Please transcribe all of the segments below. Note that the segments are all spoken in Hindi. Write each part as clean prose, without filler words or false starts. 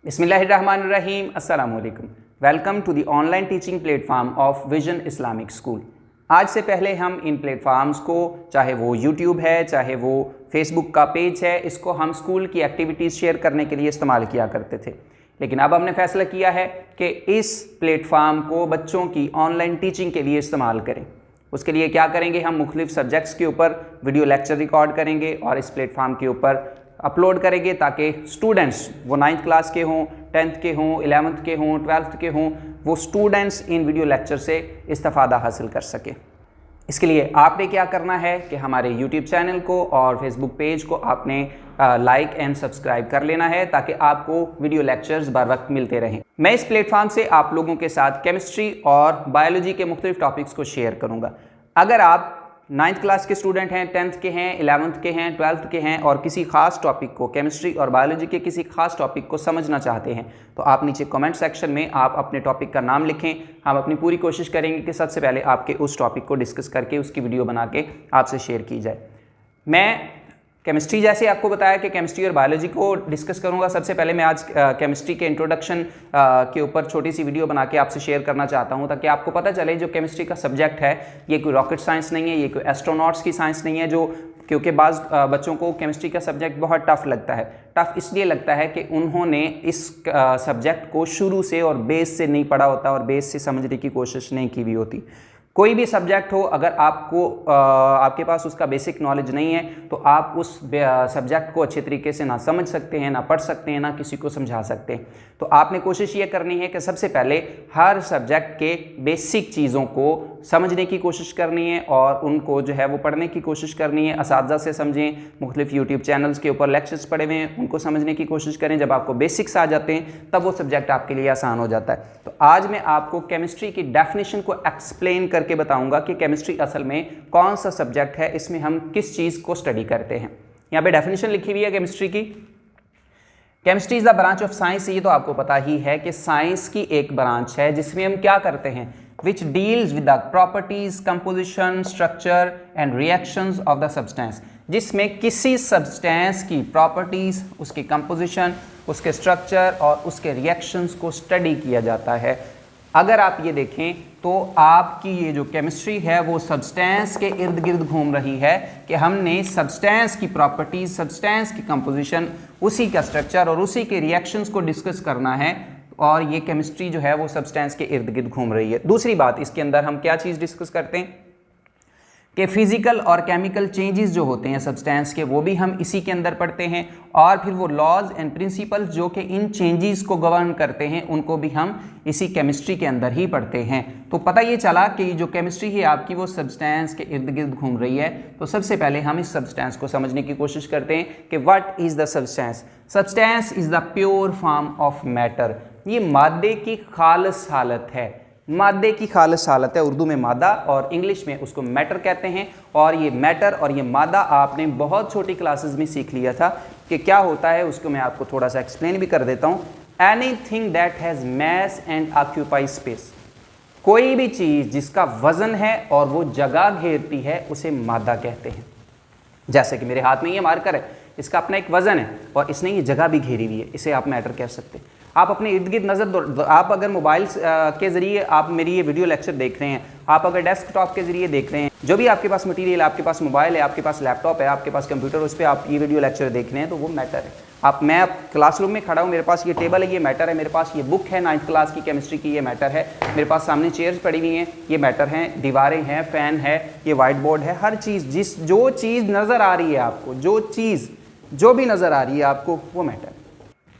बिस्मिल्लाहिर्रहमानिर्रहीम, अस्सलाम वालेकुम। Welcome to the online teaching platform of Vision Islamic School. आज से पहले हम इन प्लेटफॉर्म्स को, चाहे वो यूट्यूब है, चाहे वो फेसबुक का पेज है, इसको हम स्कूल की एक्टिविटीज़ शेयर करने के लिए इस्तेमाल किया करते थे। लेकिन अब हमने फैसला किया है कि इस प्लेटफॉर्म को बच्चों की ऑनलाइन टीचिंग के लिए इस्तेमाल करें। उसके लिए क्या करेंगे, हम मुख्तलिफ सब्जेक्ट्स के ऊपर वीडियो लेक्चर रिकॉर्ड करेंगे और इस प्लेटफॉर्म के ऊपर अपलोड करेंगे ताकि स्टूडेंट्स, वो 9th क्लास के हों, 10th के हों, 11th के हों, 12th के हों, वो स्टूडेंट्स इन वीडियो लेक्चर से इस्तेफादा हासिल कर सकें। इसके लिए आपने क्या करना है कि हमारे यूट्यूब चैनल को और फेसबुक पेज को आपने लाइक एंड सब्सक्राइब कर लेना है ताकि आपको वीडियो लेक्चर्स बर वक्त मिलते रहें। मैं इस प्लेटफॉर्म से आप लोगों के साथ केमिस्ट्री और बायोलॉजी के मुख्तलिफ टॉपिक्स को शेयर करूँगा। अगर आप 9th क्लास के स्टूडेंट हैं, 10th के हैं, 11th के हैं, 12th के हैं और किसी खास टॉपिक को, केमिस्ट्री और बायोलॉजी के किसी खास टॉपिक को समझना चाहते हैं, तो आप नीचे कमेंट सेक्शन में आप अपने टॉपिक का नाम लिखें। हम अपनी पूरी कोशिश करेंगे कि सबसे पहले आपके उस टॉपिक को डिस्कस करके उसकी वीडियो बना के आपसे शेयर की जाए। मैं केमिस्ट्री, जैसे आपको बताया कि केमिस्ट्री और बायोलॉजी को डिस्कस करूंगा, सबसे पहले मैं आज केमिस्ट्री के इंट्रोडक्शन के ऊपर छोटी सी वीडियो बना के आपसे शेयर करना चाहता हूं ताकि आपको पता चले जो केमिस्ट्री का सब्जेक्ट है ये कोई रॉकेट साइंस नहीं है, ये कोई एस्ट्रोनॉट्स की साइंस नहीं है। जो क्योंकि बाज़ बच्चों को केमिस्ट्री का सब्जेक्ट बहुत टफ लगता है। टफ इसलिए लगता है कि उन्होंने इस सब्जेक्ट को शुरू से और बेस से नहीं पढ़ा होता और बेस से समझने की कोशिश नहीं की हुई होती। कोई भी सब्जेक्ट हो, अगर आपके पास उसका बेसिक नॉलेज नहीं है तो आप उस सब्जेक्ट को अच्छे तरीके से ना समझ सकते हैं, ना पढ़ सकते हैं, ना किसी को समझा सकते हैं। तो आपने कोशिश ये करनी है कि सबसे पहले हर सब्जेक्ट के बेसिक चीज़ों को समझने की कोशिश करनी है और उनको जो है वो पढ़ने की कोशिश करनी है। असातिज़ा से समझें, मुख्तलिफ यूट्यूब चैनल्स के ऊपर लेक्चर्स पढ़े हुए हैं, उनको समझने की कोशिश करें। जब आपको बेसिक्स आ जाते हैं तब वो सब्जेक्ट आपके लिए आसान हो जाता है। तो आज मैं आपको केमिस्ट्री की डेफिनेशन को एक्सप्लेन करके बताऊंगा कि केमिस्ट्री असल में कौन सा सब्जेक्ट है, इसमें हम किस चीज़ को स्टडी करते हैं। यहाँ पे डेफिनेशन लिखी हुई है केमिस्ट्री की। Chemistry is the branch of science, ये तो आपको पता ही है कि साइंस की एक ब्रांच है जिसमें हम क्या करते हैं, which deals with the properties, composition, structure and reactions of the substance, जिसमें किसी सब्सटेंस की प्रॉपर्टीज, उसकी कंपोजिशन, उसके स्ट्रक्चर और उसके रिएक्शंस को स्टडी किया जाता है। अगर आप ये देखें तो आपकी ये जो केमिस्ट्री है वो सब्सटेंस के इर्द गिर्द घूम रही है कि हमने सब्सटेंस की प्रॉपर्टीज, सब्सटेंस की कंपोजिशन, उसी का स्ट्रक्चर और उसी के रिएक्शंस को डिस्कस करना है। और ये केमिस्ट्री जो है वो सब्सटेंस के इर्द गिर्द घूम रही है। दूसरी बात, इसके अंदर हम क्या चीज़ डिस्कस करते हैं कि फिजिकल और केमिकल चेंजेस जो होते हैं सब्सटेंस के, वो भी हम इसी के अंदर पढ़ते हैं। और फिर वो लॉज एंड प्रिंसिपल्स जो कि इन चेंजेस को गवर्न करते हैं, उनको भी हम इसी केमिस्ट्री के अंदर ही पढ़ते हैं। तो पता ये चला कि जो केमिस्ट्री है आपकी वो सब्सटेंस के इर्द गिर्द घूम रही है। तो सबसे पहले हम इस सब्सटेंस को समझने की कोशिश करते हैं कि what is the substance. Substance is the pure form of matter. ये मादे की खालिस हालत है, मादे की खालिस हालत है। उर्दू में मादा और इंग्लिश में उसको मैटर कहते हैं। और ये मैटर और ये मादा आपने बहुत छोटी क्लासेस में सीख लिया था कि क्या होता है, उसको मैं आपको थोड़ा सा एक्सप्लेन भी कर देता हूँ। Anything that has mass and occupy space, कोई भी चीज़ जिसका वजन है और वो जगह घेरती है उसे मादा कहते हैं। जैसे कि मेरे हाथ में ये मार्कर है, इसका अपना एक वजन है और इसने ये जगह भी घेरी हुई है, इसे आप मैटर कह सकते हैं। आप अपने इर्द गिर्द नज़र, आप अगर मोबाइल के ज़रिए आप मेरी ये वीडियो लेक्चर देख रहे हैं, आप अगर डेस्कटॉप के ज़रिए देख रहे हैं, जो भी आपके पास मटेरियल, आपके पास मोबाइल है, आपके पास लैपटॉप है, आपके पास कंप्यूटर, उस पर आप ये वीडियो लेक्चर देख रहे हैं तो वो मैटर है। मैं क्लासरूम में खड़ा हूँ, मेरे पास ये टेबल है, ये मैटर है। मेरे पास ये बुक है 9th क्लास की केमिस्ट्री की, ये मैटर है। मेरे पास सामने चेयर्स पड़ी हुई हैं, ये मैटर हैं। दीवारें हैं, फ़ैन है, ये वाइट बोर्ड है। हर चीज़, जो चीज़ नज़र आ रही है आपको, जो भी नज़र आ रही है आपको, वो मैटर है।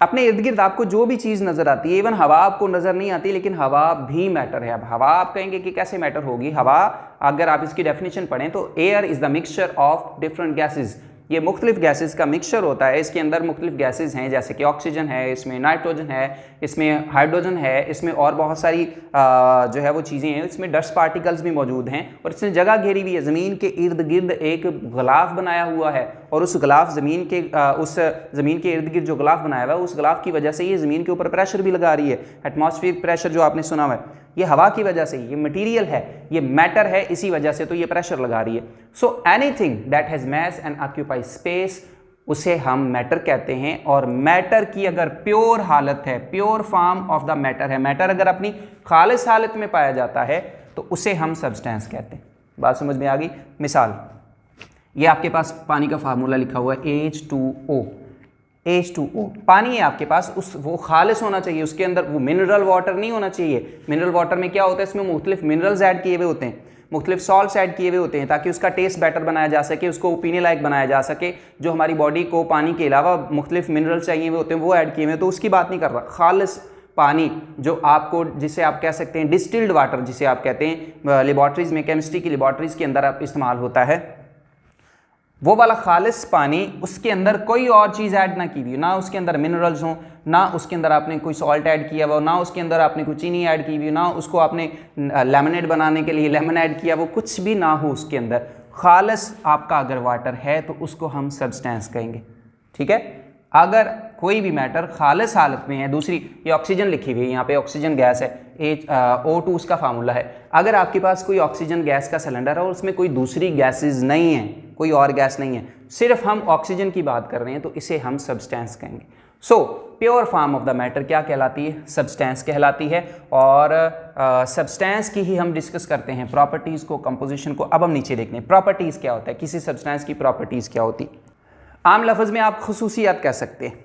अपने इर्द गिर्द आपको जो भी चीज़ नज़र आती है, इवन हवा आपको नज़र नहीं आती, लेकिन हवा भी मैटर है। अब हवा आप कहेंगे कि कैसे मैटर होगी हवा, अगर आप इसकी डेफिनेशन पढ़ें तो air is the mixture of different gases. ये मुख्तलिफ गैसेस का मिक्सचर होता है। इसके अंदर मुख्तलिफ गैसेस हैं, जैसे कि ऑक्सीजन है, इसमें नाइट्रोजन है, इसमें हाइड्रोजन है, इसमें और बहुत सारी जो है वो चीज़ें हैं। इसमें डस्ट पार्टिकल्स भी मौजूद हैं और इसमें जगह घेरी हुई है। ज़मीन के इर्द गिर्द एक गिलाफ बनाया हुआ है और उस गिलाफ ज़मीन के इर्द गिर्द जो गिलाफ बनाया हुआ है, उस गिलाफ की वजह से ये ज़मीन के ऊपर प्रेशर भी लगा रही है। एटमॉस्फेरिक प्रेशर जो आपने सुना हुआ है, ये हवा की वजह से, ये मटेरियल है, ये मैटर है, इसी वजह से तो ये प्रेशर लगा रही है। So anything that has mass and occupy space उसे हम मैटर कहते हैं। और मैटर की अगर प्योर हालत है, pure form of the matter है, मैटर अगर अपनी खालिस हालत में पाया जाता है तो उसे हम सब्सटेंस कहते हैं। बात समझ में आ गई? मिसाल, ये आपके पास पानी का फार्मूला लिखा हुआ है H2O। H2O पानी है आपके पास, वो खालिस होना चाहिए, उसके अंदर वो मिनरल वाटर नहीं होना चाहिए। मिनरल वाटर में क्या होता है, इसमें मुख्तलिफ मिनरल्स ऐड किए हुए होते हैं, मुख्तलिफ सॉल्ट्स ऐड किए हुए होते हैं ताकि उसका टेस्ट बेटर बनाया जा सके, उसको पीने लायक बनाया जा सके। जो हमारी बॉडी को पानी के अलावा मुख्तलिफ मिनरल्स चाहिए हुए होते हैं वो ऐड किए हुए हैं, तो उसकी बात नहीं कर रहा। खालिस पानी जो आपको, जिसे आप कह सकते हैं डिस्टिल्ड वाटर, जिसे आप कहते हैं लेबॉर्ट्रीज में, केमिस्ट्री की लेबॉर्ट्रीज के अंदर आप इस्तेमाल होता है, वो वाला खालिस पानी, उसके अंदर कोई और चीज़ ऐड ना की हुई, ना उसके अंदर मिनरल्स हों, ना उसके अंदर आपने कोई सॉल्ट ऐड किया हुआ, ना उसके अंदर आपने कोई चीनी ऐड की हुई, ना उसको आपने लेमनेड बनाने के लिए लेमन ऐड किया, वो कुछ भी ना हो उसके अंदर, खालिस आपका अगर वाटर है तो उसको हम सब्सटेंस कहेंगे। ठीक है? अगर कोई भी मैटर खालिस हालत में है, दूसरी ये ऑक्सीजन लिखी हुई है, यहाँ पे ऑक्सीजन गैस है, O2 उसका फार्मूला है। अगर आपके पास कोई ऑक्सीजन गैस का सिलेंडर है और उसमें कोई दूसरी गैसेस नहीं है, कोई और गैस नहीं है, सिर्फ हम ऑक्सीजन की बात कर रहे हैं, तो इसे हम सब्सटेंस कहेंगे। So pure form of the matter क्या कहलाती है? सब्सटेंस कहलाती है। और सब्सटेंस की ही हम डिस्कस करते हैं, प्रॉपर्टीज़ को, कंपोजिशन को। अब हम नीचे देखते हैं प्रॉपर्टीज़ क्या होता है, किसी सब्सटेंस की प्रॉपर्टीज़ क्या होती है। आम लफ्ज़ में आप खुसूसियात कह सकते हैं,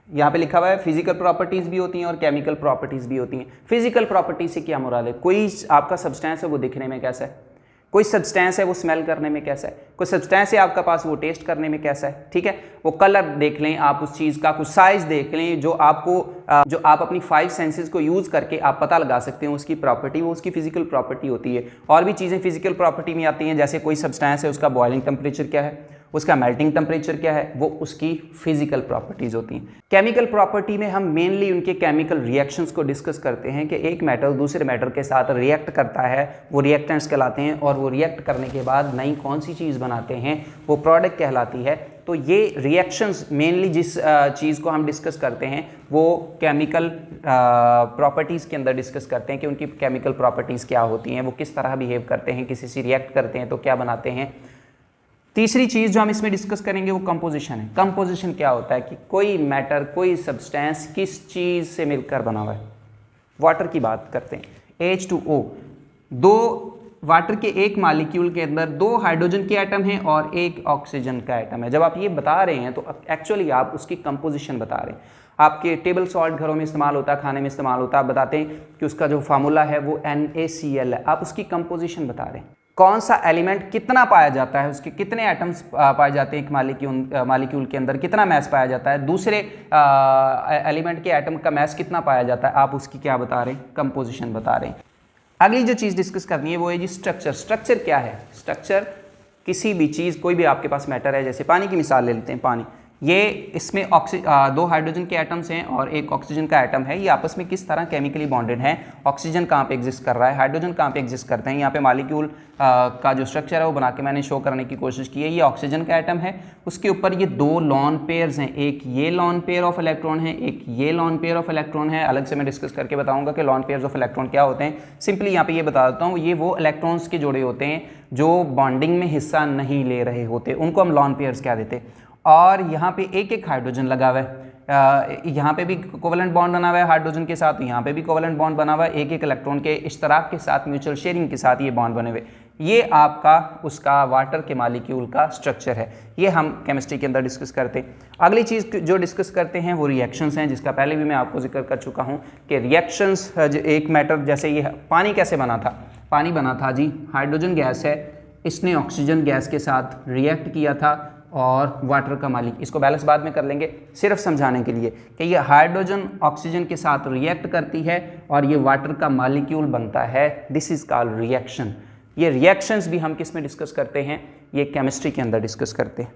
यहाँ पे लिखा हुआ है फिजिकल प्रॉपर्टीज़ भी होती हैं और केमिकल प्रॉपर्टीज़ भी होती हैं। फिजिकल प्रॉपर्टी से क्या मुराद है? कोई आपका सब्सटेंस है वो दिखने में कैसा है, कोई सब्सटेंस है वो स्मेल करने में कैसा है, कोई सब्सटेंस है आपका पास वो टेस्ट करने में कैसा है। ठीक है? वो कलर देख लें आप उस चीज़ का, कुछ साइज़ देख लें, जो आप अपनी 5 सेंसेस को यूज़ करके आप पता लगा सकते हैं उसकी प्रॉपर्टी, वो उसकी फिजिकल प्रॉपर्टी होती है। और भी चीज़ें फिजिकल प्रॉपर्टी में आती हैं, जैसे कोई सब्सटेंस है उसका बॉइलिंग टेम्परेचर क्या है, उसका मेल्टिंग टेम्परेचर क्या है, वो उसकी फिजिकल प्रॉपर्टीज़ होती हैं। केमिकल प्रॉपर्टी में हम मेनली उनके केमिकल रिएक्शंस को डिस्कस करते हैं कि एक मेटल दूसरे मेटल के साथ रिएक्ट करता है, वो रिएक्टेंट्स कहलाते हैं, और वो रिएक्ट करने के बाद नई कौन सी चीज़ बनाते हैं वो प्रोडक्ट कहलाती है। तो ये रिएक्शंस मेनली जिस चीज़ को हम डिस्कस करते हैं वो केमिकल प्रॉपर्टीज़ के अंदर डिस्कस करते हैं कि उनकी केमिकल प्रॉपर्टीज़ क्या होती हैं, वो किस तरह बिहेव करते हैं, किसी से रिएक्ट करते हैं तो क्या बनाते हैं। तीसरी चीज़ जो हम इसमें डिस्कस करेंगे वो कंपोजिशन है। कंपोजिशन क्या होता है कि कोई मैटर, कोई सब्सटेंस किस चीज़ से मिलकर बना हुआ है। वाटर की बात करते हैं, H2O, दो वाटर के एक मालिक्यूल के अंदर 2 हाइड्रोजन के एटम हैं और 1 ऑक्सीजन का एटम है। जब आप ये बता रहे हैं तो एक्चुअली आप उसकी कंपोजिशन बता रहे हैं। आपके टेबल सॉल्ट घरों में इस्तेमाल होता है, खाने में इस्तेमाल होता है, आप बताते हैं कि उसका जो फार्मूला है वो NaCl है, आप उसकी कंपोजिशन बता रहे हैं। कौन सा एलिमेंट कितना पाया जाता है, उसके कितने एटम्स पाए जाते हैं एक मालिक्यूल के अंदर, कितना मैस पाया जाता है, दूसरे एलिमेंट के एटम का मैस कितना पाया जाता है, आप उसकी क्या बता रहे हैं? कंपोजिशन बता रहे हैं। अगली जो चीज़ डिस्कस करनी है वो है जी स्ट्रक्चर। स्ट्रक्चर क्या है? स्ट्रक्चर किसी भी चीज़, कोई भी आपके पास मैटर है, जैसे पानी की मिसाल ले लेते हैं। पानी, ये इसमें 2 हाइड्रोजन के एटम्स हैं और 1 ऑक्सीजन का एटम है। ये आपस में किस तरह केमिकली बॉन्डेड हैं, ऑक्सीजन कहाँ पे एग्जिस्ट कर रहा है, हाइड्रोजन कहाँ पे एग्जिस्ट करते हैं। यहाँ पे मालिक्यूल का जो स्ट्रक्चर है वो बना के मैंने शो करने की कोशिश की है। ये ऑक्सीजन का एटम है, उसके ऊपर ये 2 लॉन पेयर्स हैं, एक ये लॉन पेयर ऑफ इलेक्ट्रॉन है, एक ये लॉन पेयर ऑफ इलेक्ट्रॉन है। अलग से मैं डिस्कस करके बताऊंगा कि लॉन पेयर्स ऑफ इलेक्ट्रॉन क्या होते हैं। सिंपली यहाँ पे ये बता देता हूँ, ये वो इलेक्ट्रॉन्स के जोड़े होते हैं जो बॉन्डिंग में हिस्सा नहीं ले रहे होते, उनको हम लॉन पेयर्स कह देते हैं। और यहाँ पे एक हाइड्रोजन लगा हुआ है, यहाँ पे भी कोवेलेंट बॉन्ड बना हुआ है हाइड्रोजन के साथ, यहाँ पे भी कोवेलेंट बॉन्ड बना हुआ है, एक इलेक्ट्रॉन के इश्तराक के साथ, म्यूचुअल शेयरिंग के साथ ये बॉन्ड बने हुए। ये आपका उसका वाटर के मालिक्यूल का स्ट्रक्चर है। ये हम केमिस्ट्री के अंदर डिस्कस करते हैं। अगली चीज़ जो डिस्कस करते हैं वो रिएक्शंस हैं, जिसका पहले भी मैं आपको जिक्र कर चुका हूँ कि रिएक्शंस, एक मैटर जैसे ये पानी कैसे बना था, पानी बना था जी, हाइड्रोजन गैस है, इसने ऑक्सीजन गैस के साथ रिएक्ट किया था और वाटर का मालिक, इसको बैलेंस बाद में कर लेंगे, सिर्फ समझाने के लिए कि ये हाइड्रोजन ऑक्सीजन के साथ रिएक्ट करती है और ये वाटर का मालिक्यूल बनता है। This is called reaction. ये रिएक्शंस भी हम किस में डिस्कस करते हैं? ये केमिस्ट्री के अंदर डिस्कस करते हैं।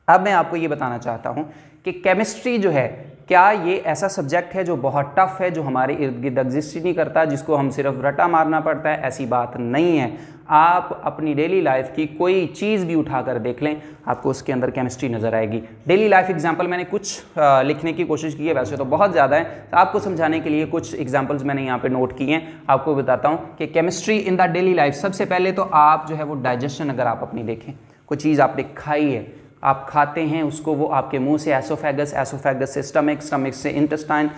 अब मैं आपको ये बताना चाहता हूँ कि केमिस्ट्री जो है, क्या ये ऐसा सब्जेक्ट है जो बहुत टफ है, जो हमारे इर्द गिर्द एग्जिस्ट ही नहीं करता, जिसको हम सिर्फ रटा मारना पड़ता है? ऐसी बात नहीं है। आप अपनी डेली लाइफ की कोई चीज़ भी उठाकर देख लें, आपको उसके अंदर केमिस्ट्री नज़र आएगी। डेली लाइफ एग्जाम्पल मैंने कुछ लिखने की कोशिश की है, वैसे तो बहुत ज़्यादा है, तो आपको समझाने के लिए कुछ एग्जाम्पल्स मैंने यहाँ पे नोट किए हैं। आपको बताता हूँ कि chemistry in the daily life, सबसे पहले तो आप जो है वो डाइजेशन, अगर आप अपनी देखें, कोई चीज़ आपने खाई है, आप खाते हैं उसको, वो आपके मुंह से एसोफेगस, एसोफेगस से स्टमक, स्टमक से इंटेस्टाइन,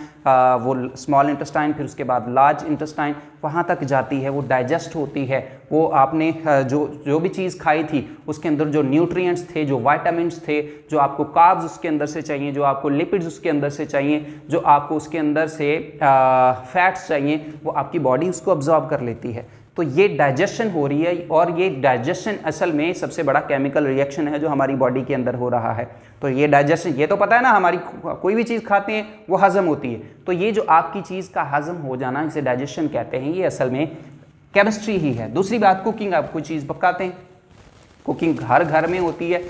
वो स्मॉल इंटेस्टाइन, फिर उसके बाद लार्ज इंटेस्टाइन, वहाँ तक जाती है, वो डाइजेस्ट होती है। वो आपने जो भी चीज़ खाई थी उसके अंदर जो न्यूट्रिएंट्स थे, जो वाइटामिन्स थे, जो आपको कार्ब्स उसके अंदर से चाहिए, जो आपको लिपिड्स उसके अंदर से चाहिए, जो आपको उसके अंदर से फैट्स चाहिए, वो आपकी बॉडी उसको अब्जॉर्ब कर लेती है। तो ये डाइजेशन हो रही है, और ये डाइजेशन असल में सबसे बड़ा केमिकल रिएक्शन है जो हमारी बॉडी के अंदर हो रहा है। तो ये डाइजेशन, ये तो पता है ना, हमारी कोई भी चीज़ खाते हैं वो हजम होती है। तो ये जो आपकी चीज़ का हजम हो जाना, इसे डाइजेशन कहते हैं, ये असल में केमिस्ट्री ही है। दूसरी बात, कुकिंग, आप कोई चीज़ पकाते हैं, कुकिंग हर घर में होती है।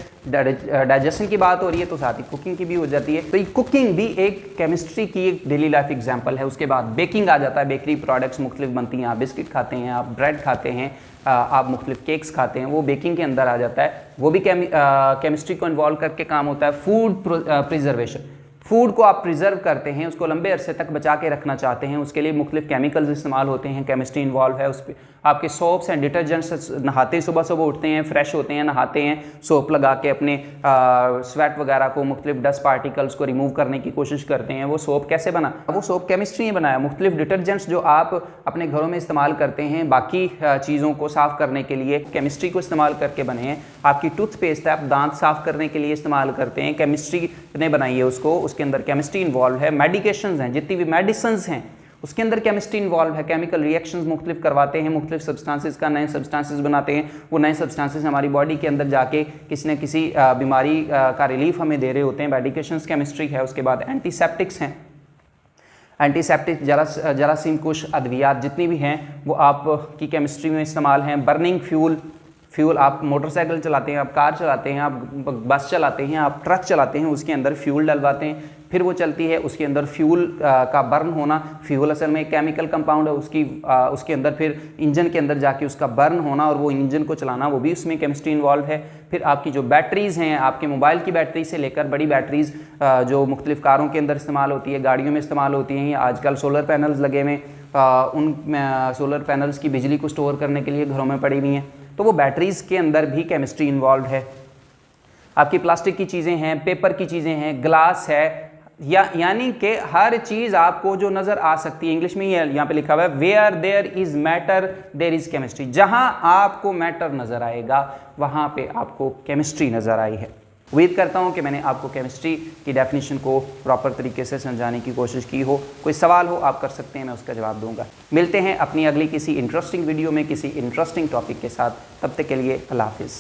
डाइजेशन की बात हो रही है तो साथ ही कुकिंग की भी हो जाती है। तो ये कुकिंग भी एक केमिस्ट्री की एक डेली लाइफ एग्जांपल है। उसके बाद बेकिंग आ जाता है, बेकरी प्रोडक्ट्स मुख्तलिफ बनती हैं, आप बिस्किट खाते हैं, आप ब्रेड खाते हैं, आप मुख्तलिफ केक्स खाते हैं, वो बेकिंग के अंदर आ जाता है। वो भी केमिस्ट्री को इन्वॉल्व करके काम होता है। फूड प्रिजर्वेशन, फूड को आप प्रिजर्व करते हैं, उसको लंबे अरसे तक बचा के रखना चाहते हैं, उसके लिए मुख्तलिफ केमिकल्स इस्तेमाल होते हैं, केमिस्ट्री इन्वॉल्व है उस पर। आपके सोप्स एंड डिटर्जेंट्स, नहाते हैं, सुबह सुबह उठते हैं, फ्रेश होते हैं, नहाते हैं, सोप लगा के अपने स्वेट वगैरह को, मुख्तलिफ डस्ट पार्टिकल्स को रिमूव करने की कोशिश करते हैं। वो सोप कैसे बना? वो सोप केमिस्ट्री ने बनाया। मुख्तलिफ डिटर्जेंट्स जो आप अपने घरों में इस्तेमाल करते हैं बाकी चीज़ों को साफ़ करने के लिए, केमिस्ट्री को इस्तेमाल करके बने हैं। आपकी टूथपेस्ट है, आप दांत साफ़ करने के लिए इस्तेमाल करते हैं, केमिस्ट्री ने बनाई है उसको, उसके अंदर केमिस्ट्री इन्वॉल्व है। मेडिकेशंस हैं, जितनी भी मेडिसिन्स हैं उसके अंदर केमिस्ट्री इन्वॉल्व है। केमिकल रिएक्शंस मुख्तलिफ करवाते हैं, मुख्तलिफ सब्सटेंसेस का नए सब्सटेंसेस बनाते हैं। वो नए सब्सटेंसेस हमारी बॉडी के अंदर जाके किसी न किसी बीमारी का रिलीफ हमें दे रहे होते हैं। मेडिकेशंस केमिस्ट्री है। उसके बाद एंटीसेप्टिक्स हैं, एंटीसेप्टिक जरासीम कुश अद्वियात जितनी भी हैं वो आपकी केमिस्ट्री में इस्तेमाल हैं। बर्निंग फ्यूल, आप मोटरसाइकिल चलाते हैं, आप कार चलाते हैं, आप बस चलाते हैं, आप ट्रक चलाते हैं, उसके अंदर फ्यूल डलवाते हैं, फिर वो चलती है, उसके अंदर फ्यूल का बर्न होना। फ्यूल असल में एक केमिकल कंपाउंड है, उसके अंदर फिर इंजन के अंदर जाके उसका बर्न होना और वो इंजन को चलाना, वो भी उसमें केमिस्ट्री इन्वॉल्व है। फिर आपकी जो बैटरीज़ हैं, आपके मोबाइल की बैटरी से लेकर बड़ी बैटरीज़ जो मुख्तलिफ कारों के अंदर इस्तेमाल होती है, गाड़ियों में इस्तेमाल होती हैं, आजकल सोलर पैनल्स लगे हुए, उन सोलर पैनल्स की बिजली को स्टोर करने के लिए घरों में पड़ी हुई हैं, तो वो बैटरीज़ के अंदर भी केमिस्ट्री इन्वॉल्व है। आपकी प्लास्टिक की चीज़ें हैं, पेपर की चीज़ें हैं, ग्लास है, यानी कि हर चीज़ आपको जो नज़र आ सकती है, इंग्लिश में यहाँ पे लिखा हुआ है where there is matter there is chemistry. जहाँ आपको मैटर नज़र आएगा वहाँ पे आपको केमिस्ट्री नज़र आई है। उम्मीद करता हूँ कि मैंने आपको केमिस्ट्री की डेफिनेशन को प्रॉपर तरीके से समझाने की कोशिश की हो। कोई सवाल हो आप कर सकते हैं, मैं उसका जवाब दूंगा। मिलते हैं अपनी अगली किसी इंटरेस्टिंग वीडियो में किसी इंटरेस्टिंग टॉपिक के साथ। तब तक के लिए अल्लाह हाफिज़।